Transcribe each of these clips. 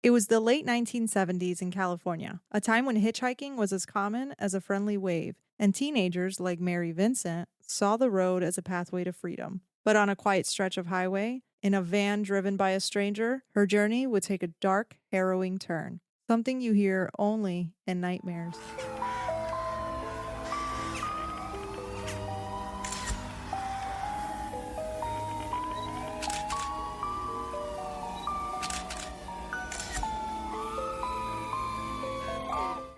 It was the late 1970s in California, a time when hitchhiking was as common as a friendly wave, and teenagers like Mary Vincent saw the road as a pathway to freedom. But on a quiet stretch of highway, in a van driven by a stranger, her journey would take a dark, harrowing turn, something you hear only in nightmares.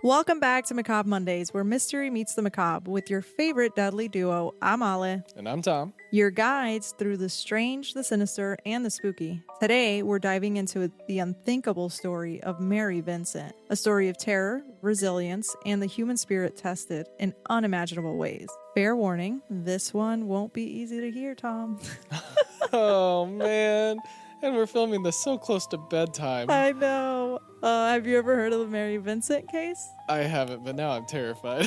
Welcome back to Macabre Mondays, where mystery meets the macabre with your favorite deadly duo. I'm Ale. And I'm Tom. Your guides through the strange, the sinister, and the spooky. Today, we're diving into the unthinkable story of Mary Vincent, a story of terror, resilience, and the human spirit tested in unimaginable ways. Fair warning, this one won't be easy to hear, Tom. Oh, man. And we're filming this so close to bedtime. I know. Have you ever heard of the Mary Vincent case? I haven't, but now I'm terrified.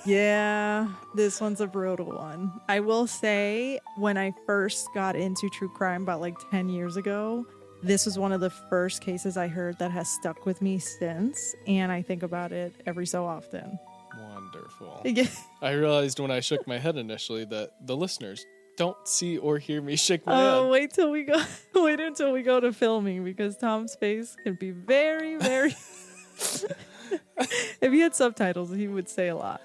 Yeah, this one's a brutal one. I will say, when I first got into true crime about 10 years ago, this was one of the first cases I heard that has stuck with me since, and I think about it every so often. Wonderful. Yeah. I realized when I shook my head initially that the listeners don't see or hear me shake my head. Wait until we go to filming, because Tom's face can be very, very... If he had subtitles, he would say a lot.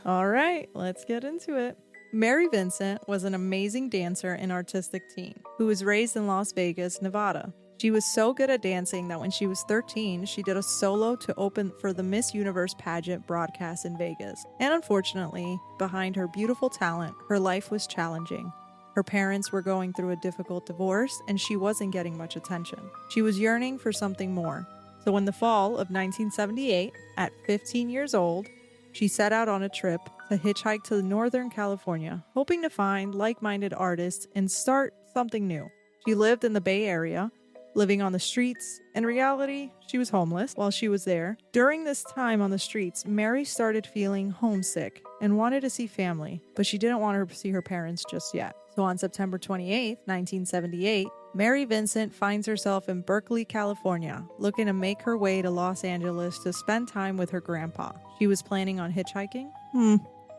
All right, let's get into it. Mary Vincent was an amazing dancer and artistic teen who was raised in Las Vegas, Nevada. She was so good at dancing that when she was 13, she did a solo to open for the Miss Universe pageant broadcast in Vegas. And unfortunately, behind her beautiful talent, her life was challenging. Her parents were going through a difficult divorce, and she wasn't getting much attention. She was yearning for something more. So in the fall of 1978, at 15 years old, she set out on a trip to hitchhike to Northern California, hoping to find like-minded artists and start something new. She lived in the Bay Area, living on the streets. In reality, she was homeless while she was there. During this time on the streets, Mary started feeling homesick and wanted to see family, but she didn't want to see her parents just yet. So on September 28, 1978, Mary Vincent finds herself in Berkeley, California, looking to make her way to Los Angeles to spend time with her grandpa. She was planning on hitchhiking?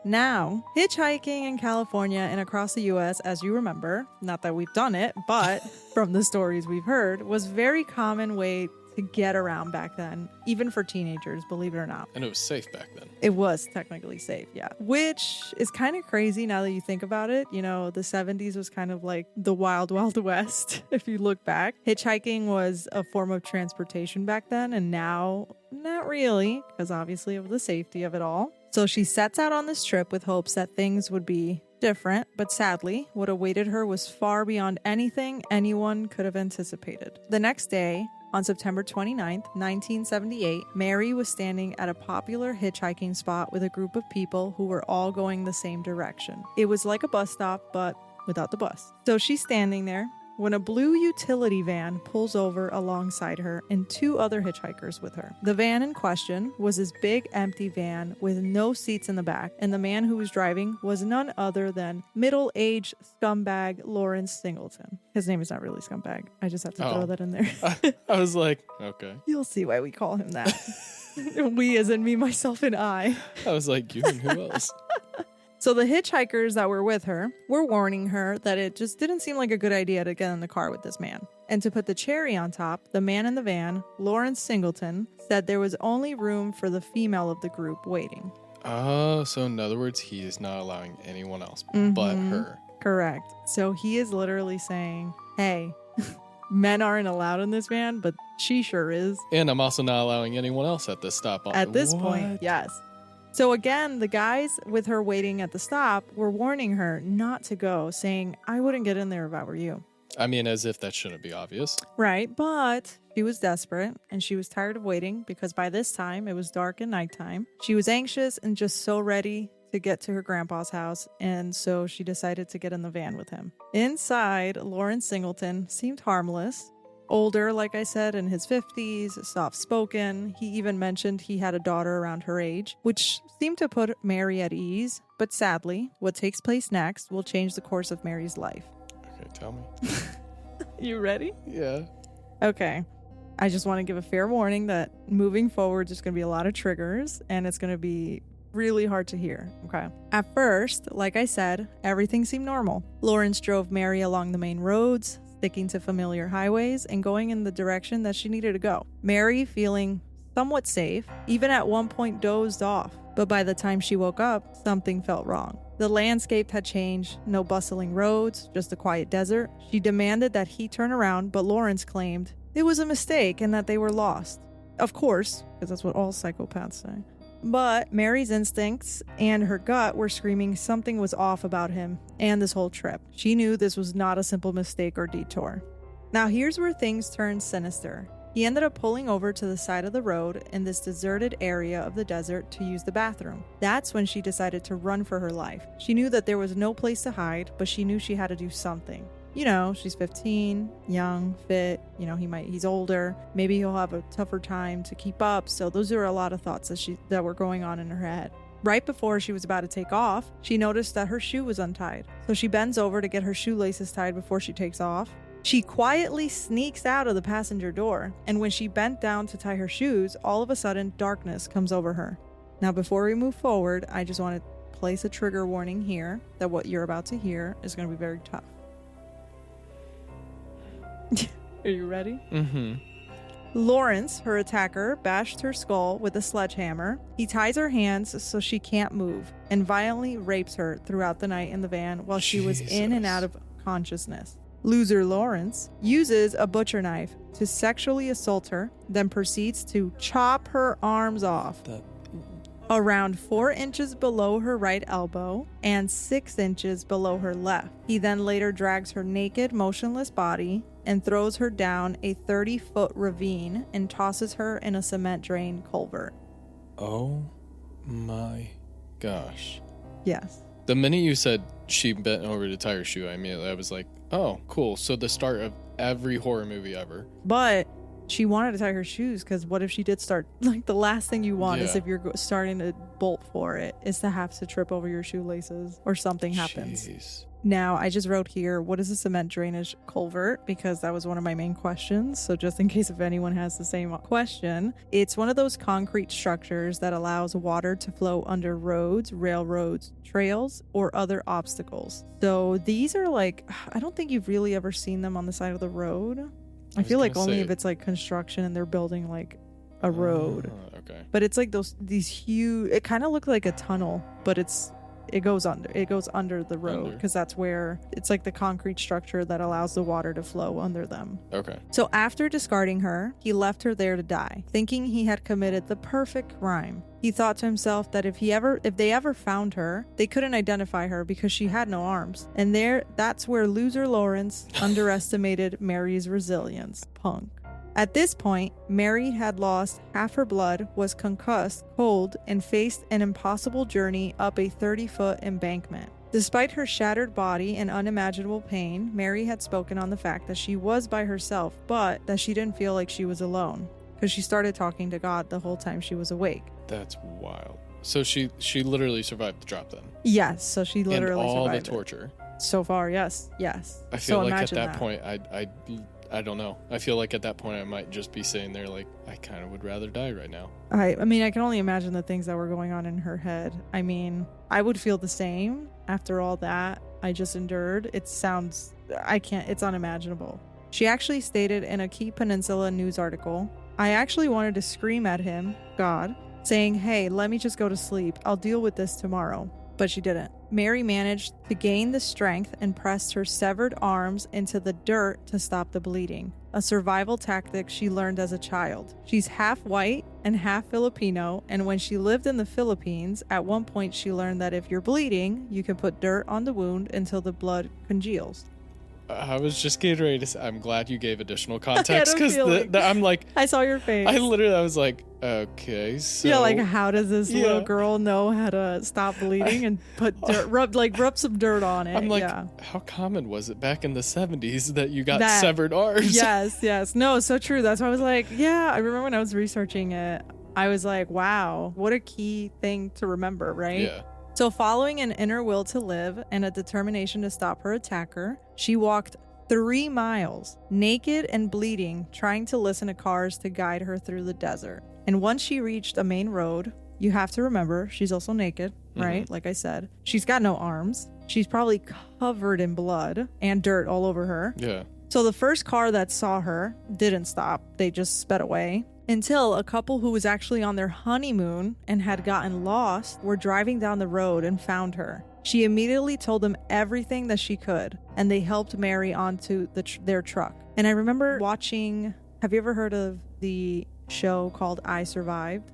Now, hitchhiking in California and across the U.S., as you remember, not that we've done it, but from the stories we've heard, was a very common way to get around back then, even for teenagers, believe it or not. And it was safe back then. It was technically safe, yeah. Which is kind of crazy now that you think about it. You know, the 70s was kind of like the wild, wild west, if you look back. Hitchhiking was a form of transportation back then, and now, not really, because obviously of the safety of it all. So she sets out on this trip with hopes that things would be different, but sadly, what awaited her was far beyond anything anyone could have anticipated. The next day, on September 29th, 1978, Mary was standing at a popular hitchhiking spot with a group of people who were all going the same direction. It was like a bus stop, but without the bus. So she's standing there when a blue utility van pulls over alongside her and two other hitchhikers with her. The van in question was this big empty van with no seats in the back, and the man who was driving was none other than middle-aged scumbag Lawrence Singleton. His name is not really scumbag. I just have to throw that in there. I was like, okay. You'll see why we call him that. We as in me, myself, and I. I was like, you and who else? So the hitchhikers that were with her were warning her that it just didn't seem like a good idea to get in the car with this man. And to put the cherry on top, the man in the van, Lawrence Singleton, said there was only room for the female of the group waiting. Oh, so in other words, he is not allowing anyone else but her. Correct. So he is literally saying, hey, men aren't allowed in this van, but she sure is. And I'm also not allowing anyone else at this stop. At this point, yes. So again, the guys with her waiting at the stop were warning her not to go, saying, I wouldn't get in there if I were you. I mean, as if that shouldn't be obvious. Right, but she was desperate and she was tired of waiting because by this time it was dark and nighttime. She was anxious and just so ready to get to her grandpa's house, and so she decided to get in the van with him. Inside, Lawrence Singleton seemed harmless. Older, like I said, in his 50s, soft-spoken. He even mentioned he had a daughter around her age, which seemed to put Mary at ease. But sadly, what takes place next will change the course of Mary's life. Okay, tell me. You ready? Yeah. Okay. I just want to give a fair warning that moving forward, there's going to be a lot of triggers and it's going to be really hard to hear. Okay. At first, like I said, everything seemed normal. Lawrence drove Mary along the main roads, sticking to familiar highways and going in the direction that she needed to go. Mary, feeling somewhat safe, even at one point dozed off. But by the time she woke up, something felt wrong. The landscape had changed, no bustling roads, just a quiet desert. She demanded that he turn around, but Lawrence claimed it was a mistake and that they were lost. Of course, because that's what all psychopaths say. But Mary's instincts and her gut were screaming something was off about him and this whole trip. She knew this was not a simple mistake or detour. Now here's where things turned sinister. He ended up pulling over to the side of the road in this deserted area of the desert to use the bathroom. That's when she decided to run for her life. She knew that there was no place to hide, but she knew she had to do something. You know, she's 15, young, fit, he's older. Maybe he'll have a tougher time to keep up. So those are a lot of thoughts that were going on in her head. Right before she was about to take off, she noticed that her shoe was untied. So she bends over to get her shoelaces tied before she takes off. She quietly sneaks out of the passenger door. And when she bent down to tie her shoes, all of a sudden darkness comes over her. Now, before we move forward, I just want to place a trigger warning here that what you're about to hear is going to be very tough. Are you ready? Mm-hmm. Lawrence, her attacker, bashed her skull with a sledgehammer. He ties her hands so she can't move and violently rapes her throughout the night in the van while she was in and out of consciousness. Loser Lawrence uses a butcher knife to sexually assault her, then proceeds to chop her arms off. Around 4 inches below her right elbow and 6 inches below her left. He then later drags her naked, motionless body and throws her down a 30-foot ravine and tosses her in a cement drain culvert. Oh my gosh. Yes. The minute you said she bent over to tie her shoe, I was like, oh, cool. So the start of every horror movie ever. But she wanted to tie her shoes because what if she did start, like the last thing you want is if you're starting to bolt for it is to have to trip over your shoelaces or something happens. Jeez. Now, I just wrote here, what is a cement drainage culvert? Because that was one of my main questions. So just in case if anyone has the same question, it's one of those concrete structures that allows water to flow under roads, railroads, trails, or other obstacles. So these are like, I don't think you've really ever seen them on the side of the road. I feel like only if it's like construction and they're building like a road. Okay. But it's like these huge, it kind of looked like a tunnel, but it goes under the road because that's where it's like the concrete structure that allows the water to flow under them. Okay. So after discarding her, he left her there to die, thinking he had committed the perfect crime. He thought to himself that if they ever found her, they couldn't identify her because she had no arms. And that's where loser Lawrence underestimated Mary's resilience. Punk. At this point, Mary had lost half her blood, was concussed, cold, and faced an impossible journey up a 30-foot embankment. Despite her shattered body and unimaginable pain, Mary had spoken on the fact that she was by herself, but that she didn't feel like she was alone, because she started talking to God the whole time she was awake. That's wild. So she literally survived the drop then? Yes, so she literally survived all the it. torture? So far, yes. I feel like at that point, I don't know. I feel like at that point I might just be sitting there like, I kind of would rather die right now. I mean, I can only imagine the things that were going on in her head. I mean, I would feel the same after all that I just endured. It's unimaginable. She actually stated in a Key Peninsula news article, I actually wanted to scream at him, God, saying, hey, let me just go to sleep. I'll deal with this tomorrow. But she didn't. Mary managed to gain the strength and pressed her severed arms into the dirt to stop the bleeding, a survival tactic she learned as a child. She's half white and half Filipino, and when she lived in the Philippines, at one point she learned that if you're bleeding, you can put dirt on the wound until the blood congeals. I was just getting ready to say, I'm glad you gave additional context because I'm like, I saw your face. I was like, okay, so. Yeah, like how does this little girl know how to stop bleeding and put dirt, rub some dirt on it? I'm like, how common was it back in the 70s that you got severed arms? Yes. No, so true. That's why I was like, yeah, I remember when I was researching it, I was like, wow, what a key thing to remember, right? Yeah. So following an inner will to live and a determination to stop her attacker, she walked 3 miles, naked and bleeding, trying to listen to cars to guide her through the desert. And once she reached a main road, you have to remember, she's also naked, right? Like I said. She's got no arms. She's probably covered in blood and dirt all over her. Yeah. So the first car that saw her didn't stop. They just sped away. Until a couple who was actually on their honeymoon and had gotten lost were driving down the road and found her. She immediately told them everything that she could, and they helped Mary onto their truck. And I remember watching, have you ever heard of the show called I Survived?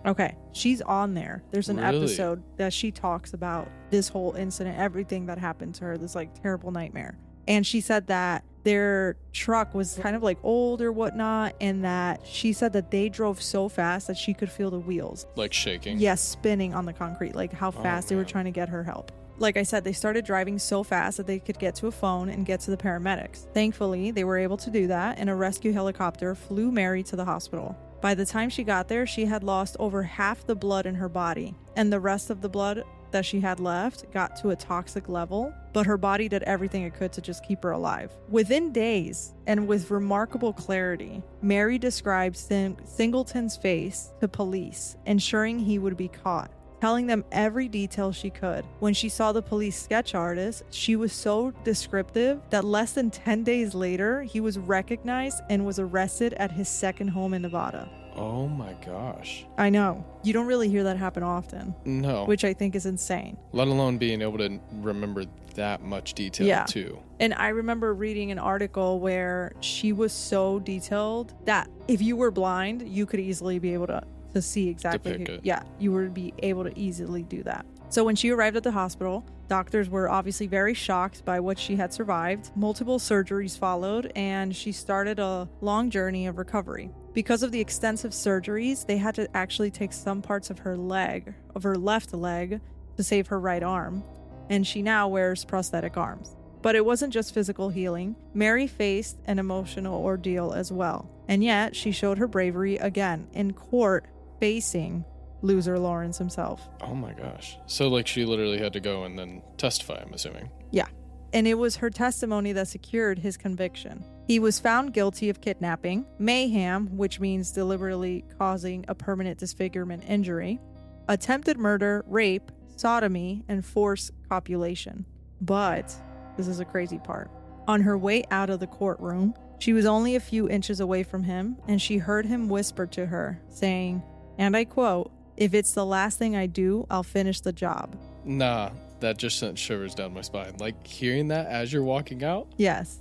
Okay, she's on there. There's an episode that she talks about this whole incident, everything that happened to her, this like terrible nightmare. And she said that their truck was kind of like old or whatnot, and that she said that they drove so fast that she could feel the wheels. Like shaking? Yes, spinning on the concrete, like how fast they were trying to get her help. Like I said, they started driving so fast that they could get to a phone and get to the paramedics. Thankfully, they were able to do that, and a rescue helicopter flew Mary to the hospital. By the time she got there, she had lost over half the blood in her body, and the rest of the blood that she had left got to a toxic level, but her body did everything it could to just keep her alive. Within days, and with remarkable clarity, Mary described Singleton's face to police, ensuring he would be caught, telling them every detail she could. When she saw the police sketch artist, she was so descriptive that less than 10 days later, he was recognized and was arrested at his second home in Nevada. Oh my gosh. I know. You don't really hear that happen often. No. Which I think is insane. Let alone being able to remember that much detail too. And I remember reading an article where she was so detailed that if you were blind, you could easily be able to see exactly. You would be able to easily do that. So when she arrived at the hospital, doctors were obviously very shocked by what she had survived. Multiple surgeries followed, and she started a long journey of recovery. Because of the extensive surgeries, they had to actually take some parts of her left leg, to save her right arm, and she now wears prosthetic arms. But it wasn't just physical healing. Mary faced an emotional ordeal as well. And yet, she showed her bravery again in court, facing loser Lawrence himself. Oh my gosh. So like she literally had to go and then testify, I'm assuming. Yeah. And it was her testimony that secured his conviction. He was found guilty of kidnapping, mayhem, which means deliberately causing a permanent disfigurement injury, attempted murder, rape, sodomy, and forced copulation. But this is a crazy part. On her way out of the courtroom, she was only a few inches away from him, and she heard him whisper to her, saying, and I quote, "If it's the last thing I do, I'll finish the job." Nah, that just sent shivers down my spine. Like hearing that as you're walking out? Yes.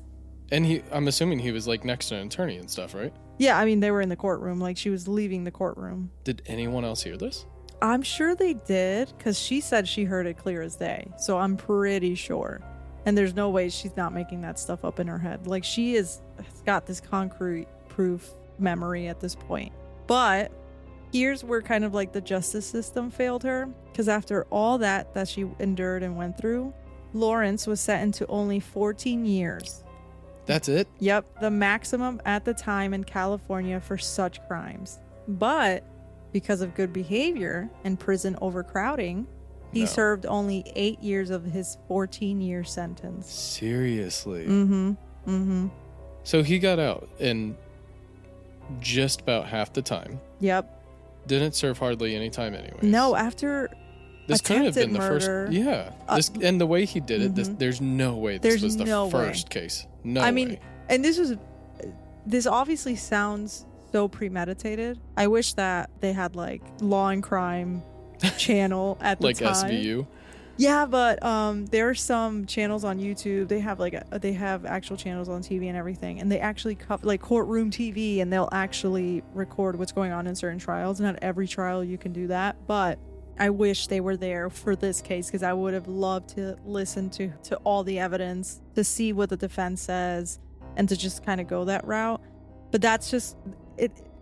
And I'm assuming he was like next to an attorney and stuff, right? Yeah, I mean, they were in the courtroom. Like she was leaving the courtroom. Did anyone else hear this? I'm sure they did, because she said she heard it clear as day. So I'm pretty sure. And there's no way she's not making that stuff up in her head. Like she has got this concrete proof memory at this point. But here's where kind of like the justice system failed her, because after all that she endured and went through, Lawrence was sentenced to only 14 years. That's it? Yep, the maximum at the time in California for such crimes. But because of good behavior and prison overcrowding, he served only 8 years of his 14-year sentence. Seriously? Mm-hmm. So he got out in just about half the time. Yep. Didn't serve hardly any time anyways. No, after this could have been the murder, first. Yeah. And the way he did it, there's no way this was the first case. No way. I mean, and this obviously sounds so premeditated. I wish that they had like Law and Crime channel at the time. Like SVU. Yeah, but there are some channels on YouTube. They have actual channels on TV and everything, and they actually cover like courtroom TV, and they'll actually record what's going on in certain trials. Not every trial you can do that, but I wish they were there for this case, because I would have loved to listen to all the evidence, to see what the defense says, and to just kind of go that route. But that's just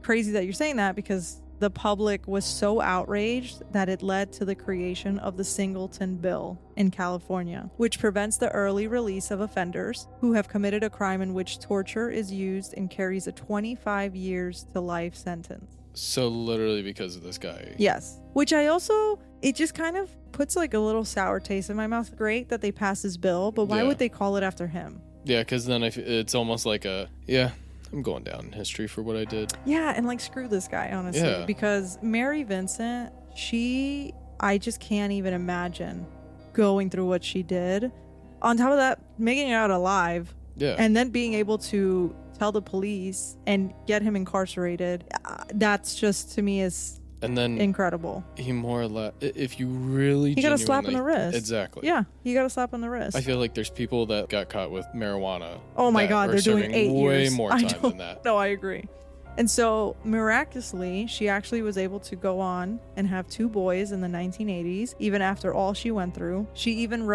crazy that you're saying that, because the public was so outraged that it led to the creation of the Singleton Bill in California, which prevents the early release of offenders who have committed a crime in which torture is used and carries a 25 years to life sentence. So literally because of this guy. Yes. Which it just kind of puts like a little sour taste in my mouth. Great that they passed this bill, but why would they call it after him? Yeah, because then it's almost like I'm going down in history for what I did. Yeah, and like screw this guy, honestly. Yeah. Because Mary Vincent, I just can't even imagine going through what she did. On top of that, making it out alive. Yeah. And then being able to tell the police and get him incarcerated. That's just, to me, is and then incredible. He more or less, if you really he got a slap on the wrist. Exactly. Yeah, he got a slap on the wrist. I feel like there's people that got caught with marijuana. Oh my God, they're doing 8 years. Way more time than that. No, I agree. And so, miraculously, she actually was able to go on and have 2 boys in the 1980s, even after all she went through. She even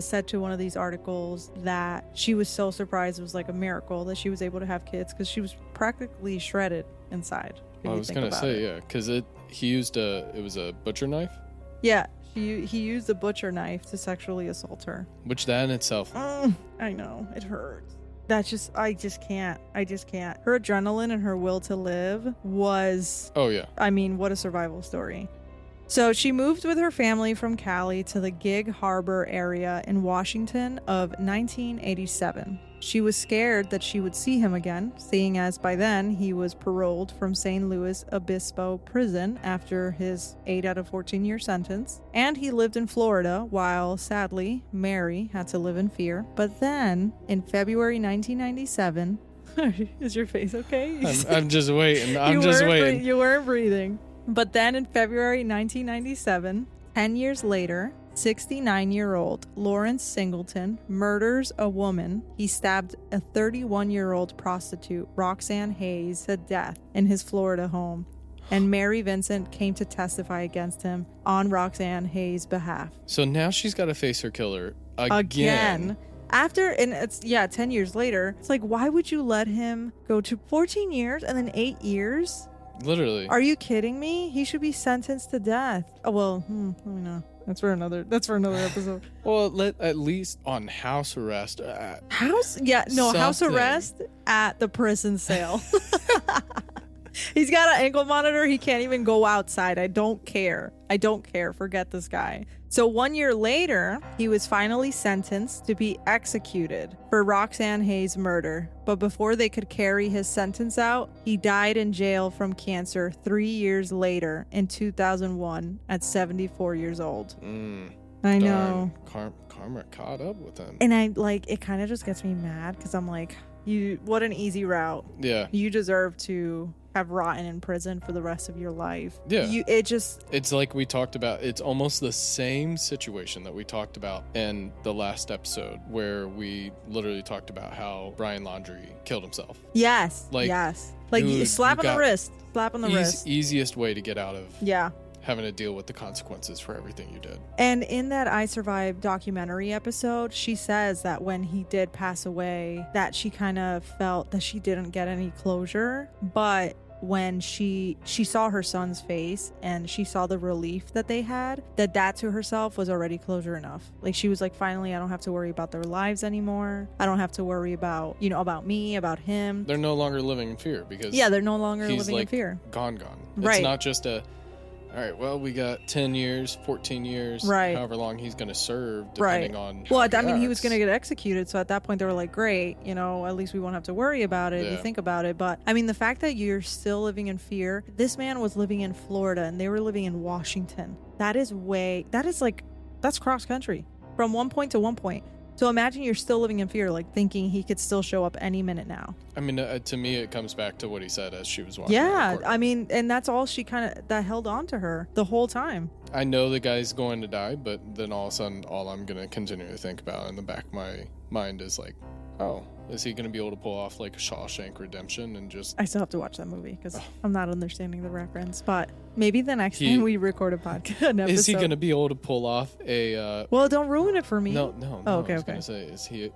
said to one of these articles that she was so surprised it was like a miracle that she was able to have kids because she was practically shredded inside. I was going to say, yeah, because it was a butcher knife? Yeah, he used a butcher knife to sexually assault her. Which that in itself... I know, it hurts. I just can't. Her adrenaline and her will to live was... Oh, yeah. I mean, what a survival story. So she moved with her family from Cali to the Gig Harbor area in Washington of 1987. She was scared that she would see him again, seeing as by then he was paroled from St. Louis Obispo prison after his 8 out of 14 year sentence. And he lived in Florida while, sadly, Mary had to live in fear. But then, in February 1997... Is your face okay? I'm just waiting. Waiting. You weren't breathing. But then in February 1997, 10 years later, 69-year-old Lawrence Singleton murders a woman. He stabbed a 31-year-old prostitute, Roxanne Hayes, to death in his Florida home. And Mary Vincent came to testify against him on Roxanne Hayes' behalf. So now she's got to face her killer again. After, and it's, 10 years later, it's like, why would you let him go to 14 years and then 8 years? Literally. Are you kidding me? He should be sentenced to death. Oh, well, let me know. That's for another episode. Well, at least on house arrest. House arrest at the prison cell. He's got an ankle monitor. He can't even go outside. I don't care. Forget this guy. So 1 year later, he was finally sentenced to be executed for Roxanne Hayes' murder. But before they could carry his sentence out, he died in jail from cancer 3 years later in 2001 at 74 years old. I know. Karma caught up with him. And it kind of just gets me mad because I'm like, what an easy route. Yeah. You deserve to have rotten in prison for the rest of your life. Yeah. It's like we talked about. It's almost the same situation that we talked about in the last episode where we literally talked about how Brian Laundrie killed himself. Yes. Like dude, slap on the wrist. Easiest way to get out of having to deal with the consequences for everything you did. And in that I Survived documentary episode, she says that when he did pass away, that she kind of felt that she didn't get any closure. But when she saw her son's face and she saw the relief that they had, that to herself was already closure enough. Like she was like, finally, I don't have to worry about their lives anymore. I don't have to worry about, about me, about him. They're no longer living in fear because they're no longer living in fear. Gone. Right. It's not just all right, well, we got 10 years, 14 years, however long he's going to serve, depending on... Well, he was going to get executed, so at that point they were like, great, at least we won't have to worry about it if you think about it. But, the fact that you're still living in fear, this man was living in Florida and they were living in Washington. That's cross country from one point to one point. So imagine you're still living in fear, like thinking he could still show up any minute now. To me, it comes back to what he said as she was walking. Yeah, and that's all she that held on to her the whole time. I know the guy's going to die, but then all of a sudden, all I'm going to continue to think about in the back of my mind is like, oh, is he going to be able to pull off like a Shawshank Redemption and just... I still have to watch that movie because I'm not understanding the reference, but maybe the next time we record a podcast, is he going to be able to pull off a... Well, don't ruin it for me. No. Oh, okay, I was going to say, is he...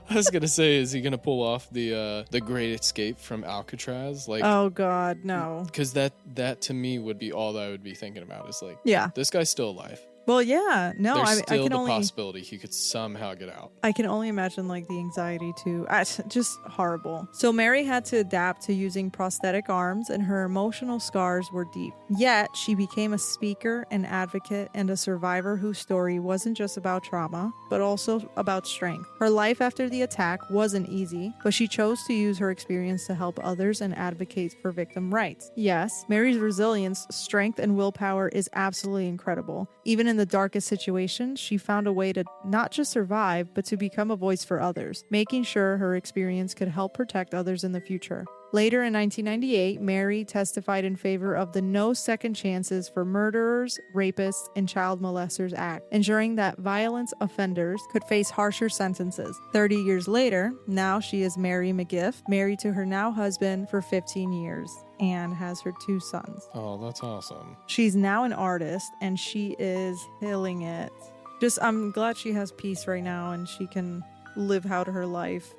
I was gonna say, is he gonna pull off the Great Escape from Alcatraz? Like, oh God, no. Because that to me would be all that I would be thinking about. Is like, yeah, this guy's still alive. Well, yeah. No, There's I still can the only possibility he could somehow get out. I can only imagine like the anxiety too. Just horrible. So Mary had to adapt to using prosthetic arms, and her emotional scars were deep. Yet she became a speaker, an advocate, and a survivor whose story wasn't just about trauma, but also about strength. Her life after the attack wasn't easy, but she chose to use her experience to help others and advocate for victim rights. Yes, Mary's resilience, strength, and willpower is absolutely incredible. Even in the darkest situations, she found a way to not just survive, but to become a voice for others, making sure her experience could help protect others in the future. Later in 1998, Mary testified in favor of the No Second Chances for Murderers, Rapists, and Child Molesters Act, ensuring that violence offenders could face harsher sentences. 30 years later, now she is Mary McGiff, married to her now husband for 15 years, and has her 2 sons. Oh, that's awesome. She's now an artist, and she is killing it. I'm glad she has peace right now, and she can live out her life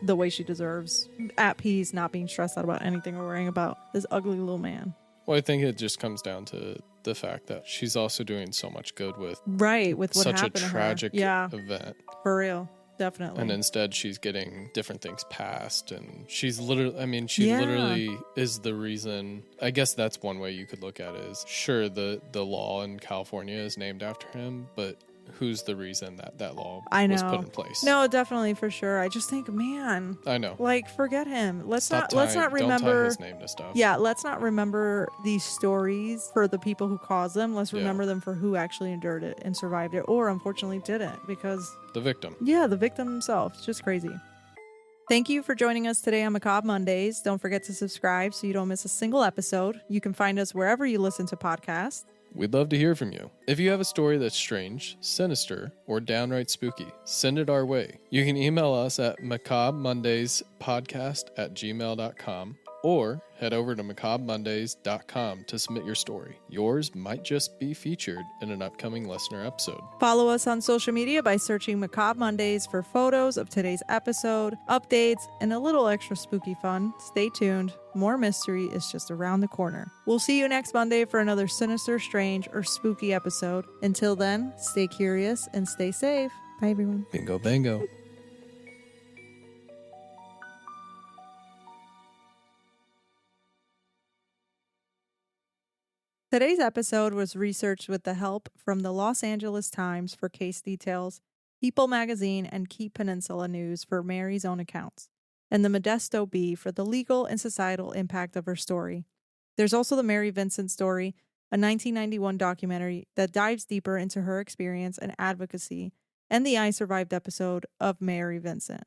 the way she deserves. At peace, not being stressed out about anything or worrying about this ugly little man. Well, I think it just comes down to the fact that she's also doing so much good with what such happened a tragic to her. event. For real. Definitely. And instead she's getting different things passed, and she's literally is the reason. I guess that's one way you could look at it is, sure, the law in California is named after him, but who's the reason that law was put in place? No, definitely, for sure. I just think, man, I know. Like, forget him. Let's not remember. Don't tie his name to stuff. Yeah, let's not remember these stories for the people who caused them. Let's remember them for who actually endured it and survived it, or unfortunately didn't, because the victim. Yeah, the victim himself. It's just crazy. Thank you for joining us today on Macabre Mondays. Don't forget to subscribe so you don't miss a single episode. You can find us wherever you listen to podcasts. We'd love to hear from you. If you have a story that's strange, sinister, or downright spooky, send it our way. You can email us at macabremondayspodcast@gmail.com or head over to macabremondays.com to submit your story. Yours might just be featured in an upcoming listener episode. Follow us on social media by searching Macabre Mondays for photos of today's episode, updates, and a little extra spooky fun. Stay tuned. More mystery is just around the corner. We'll see you next Monday for another sinister, strange, or spooky episode. Until then, stay curious and stay safe. Bye, everyone. Bingo, bango. Today's episode was researched with the help from the Los Angeles Times for case details, People magazine, and Key Peninsula News for Mary's own accounts, and the Modesto Bee for the legal and societal impact of her story. There's also the Mary Vincent story, a 1991 documentary that dives deeper into her experience and advocacy, and the I Survived episode of Mary Vincent.